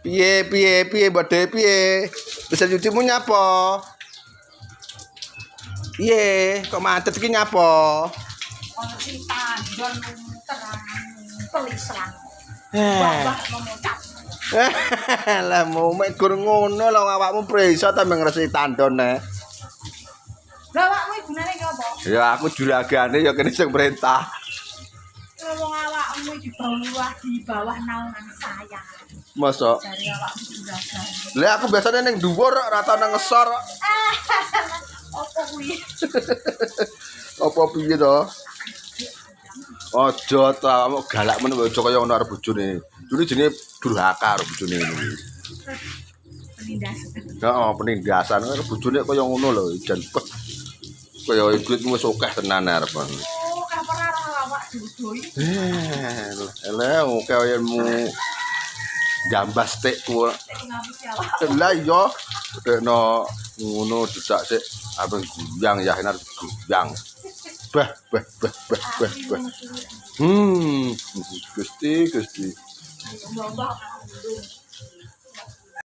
Piye badhe piye? Mesin cucimu nyapa? Piye, kok macet iki nyapa? Ono sing tandon terang pelislan. Lah mau mek gur ngono lho awakmu preso ta ngresi tandone. Lah awakmu gunane ki apa? Ya aku juragane ya kene sing perintah. Wong awakmu di bawah naungan saya. Mosok. Dari awakmu juragan. Lah aku biasanya ning dhuwur rata nang ngesor. Apa kuwi? Apa piye to? Aja to awakmu galak men aja kaya ngono karo bojone. Dene jenenge durhaka karo bojone iki. Penindasan. Heeh, penindasan karo bojone kaya ngono lho, jan kaya duitmu wis akeh tenan arepan. Oh, kapan awak dudoi? Eleh kayemu jambas tekku. Iki ngapusi awak. Lah iya, dekno ngono didak sik abang guyang ya enak guyang. Bah. Gusti. Mbak-mbak.